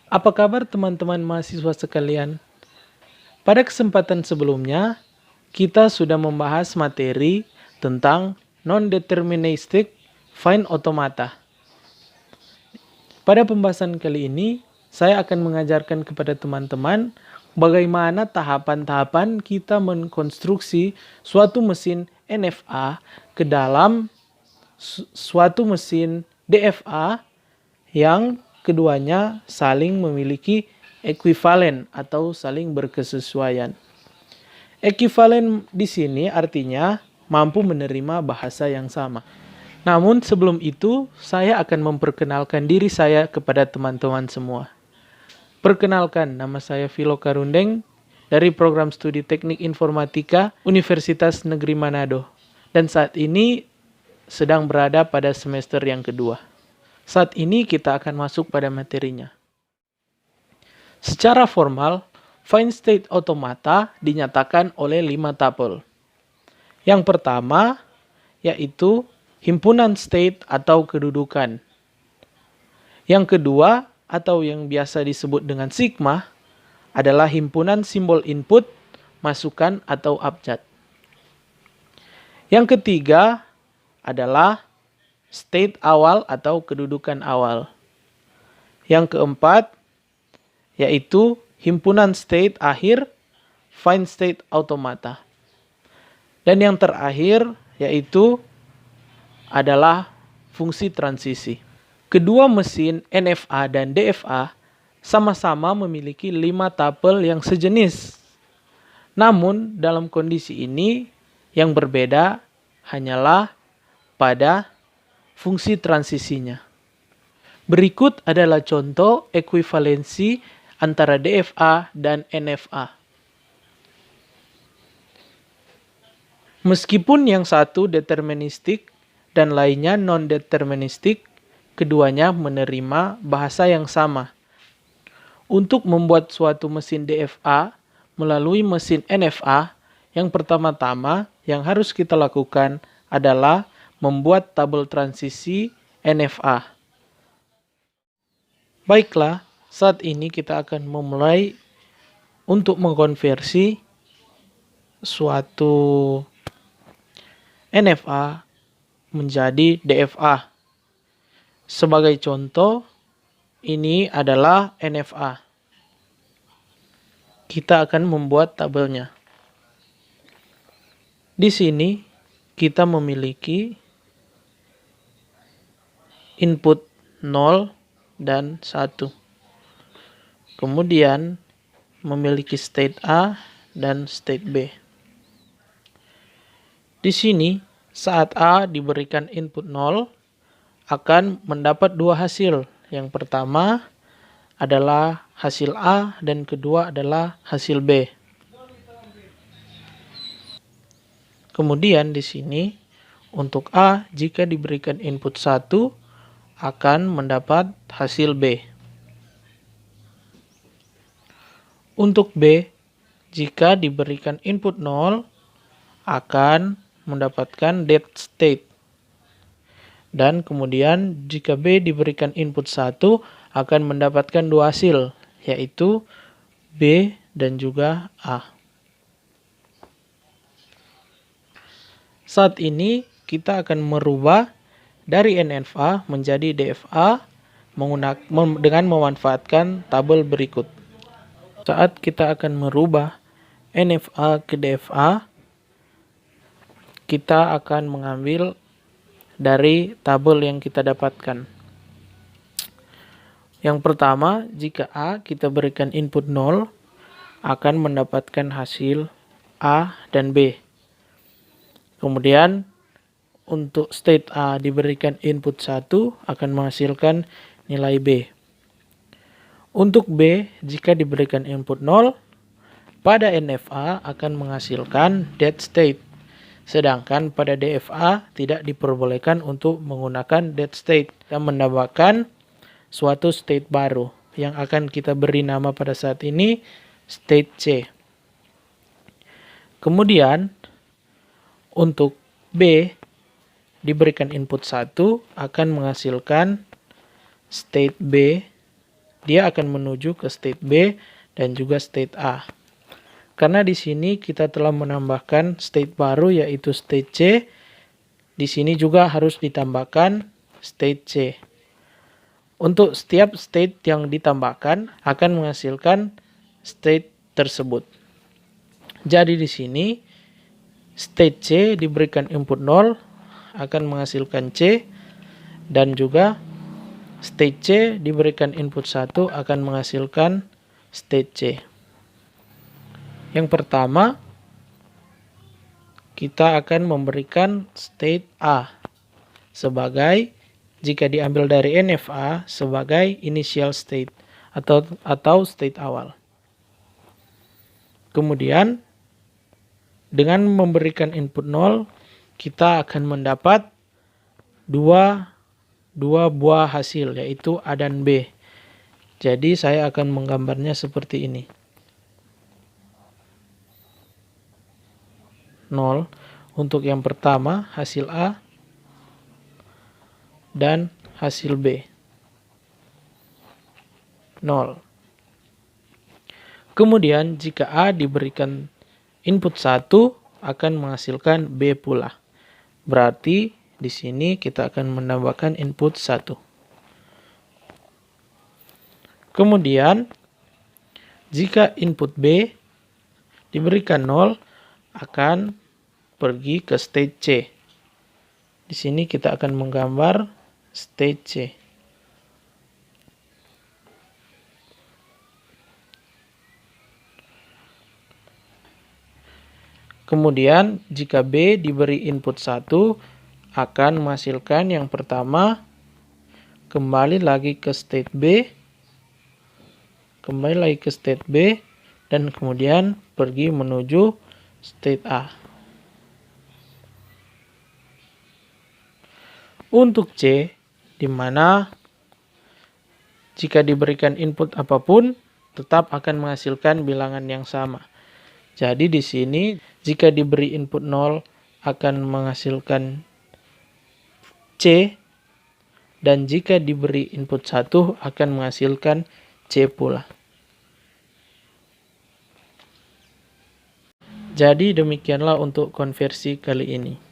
Apa kabar teman-teman mahasiswa sekalian? Pada kesempatan sebelumnya, kita sudah membahas materi tentang non-deterministic fine automata. Pada pembahasan kali ini, saya akan mengajarkan kepada teman-teman bagaimana tahapan-tahapan kita mengkonstruksi suatu mesin NFA ke dalam suatu mesin DFA yang keduanya saling memiliki ekuivalen atau saling berkesesuaian. Ekuivalen di sini artinya mampu menerima bahasa yang sama. Namun sebelum itu, saya akan memperkenalkan diri saya kepada teman-teman semua. Perkenalkan, nama saya Vilo Karundeng dari Program Studi Teknik Informatika Universitas Negeri Manado. Dan saat ini sedang berada pada semester yang kedua. Saat ini kita akan masuk pada materinya. Secara formal, fine state automata dinyatakan oleh 5 tuple. Yang pertama yaitu himpunan state atau kedudukan. Yang kedua atau yang biasa disebut dengan sigma adalah himpunan simbol input, masukan atau abjad. Yang ketiga adalah state awal atau kedudukan awal. Yang keempat yaitu himpunan state akhir, fine state automata. Dan yang terakhir yaitu adalah fungsi transisi. Kedua mesin NFA dan DFA sama-sama memiliki 5 tuple yang sejenis. Namun dalam kondisi ini yang berbeda hanyalah pada fungsi transisinya. Berikut adalah contoh ekuivalensi antara DFA dan NFA. Meskipun yang satu deterministik dan lainnya non-deterministik, keduanya menerima bahasa yang sama. Untuk membuat suatu mesin DFA melalui mesin NFA, yang pertama-tama yang harus kita lakukan adalah membuat tabel transisi NFA. Baiklah, saat ini kita akan memulai untuk mengkonversi suatu NFA menjadi DFA. Sebagai contoh, ini adalah NFA. Kita akan membuat tabelnya. Di sini kita memiliki input 0 dan 1. Kemudian memiliki state A dan state B. Di sini saat A diberikan input 0 akan mendapat dua hasil. Yang pertama adalah hasil A dan kedua adalah hasil B. Kemudian di sini untuk A jika diberikan input 1 akan mendapat hasil B. Untuk B jika diberikan input 0 akan mendapatkan dead state. Dan kemudian jika B diberikan input 1 akan mendapatkan dua hasil, yaitu B dan juga A. Saat ini kita akan merubah dari NFA menjadi DFA dengan memanfaatkan tabel berikut. Saat kita akan merubah NFA ke DFA, kita akan mengambil dari tabel yang kita dapatkan. Yang pertama, jika A kita berikan input 0, akan mendapatkan hasil A dan B. Kemudian, untuk state A diberikan input 1, akan menghasilkan nilai B. Untuk B, jika diberikan input 0, pada NFA akan menghasilkan dead state. Sedangkan pada DFA tidak diperbolehkan untuk menggunakan dead state dan menambahkan suatu state baru yang akan kita beri nama pada saat ini state C. Kemudian untuk B diberikan input 1 akan menghasilkan state B dia akan menuju ke state B dan juga state A. Karena di sini kita telah menambahkan state baru yaitu state C, di sini juga harus ditambahkan state C. Untuk setiap state yang ditambahkan akan menghasilkan state tersebut. Jadi di sini state C diberikan input 0 akan menghasilkan C, dan juga state C diberikan input 1 akan menghasilkan state C. Yang pertama, kita akan memberikan state A sebagai, jika diambil dari NFA, sebagai initial state atau state awal. Kemudian, dengan memberikan input 0, kita akan mendapat dua buah hasil, yaitu A dan B. Jadi saya akan menggambarnya seperti ini. 0 untuk yang pertama, hasil A, dan hasil B. 0. Kemudian jika A diberikan input 1, akan menghasilkan B pula. Berarti di sini kita akan menambahkan input 1. Kemudian jika input B diberikan 0, akan pergi ke state C. Di sini kita akan menggambar state C. Kemudian jika B diberi input 1, akan menghasilkan yang pertama, kembali lagi ke state B, dan kemudian pergi menuju state A. Untuk C, di mana jika diberikan input apapun, tetap akan menghasilkan bilangan yang sama. Jadi di sini jika diberi input 0 akan menghasilkan C, dan jika diberi input 1 akan menghasilkan C pula. Jadi demikianlah untuk konversi kali ini.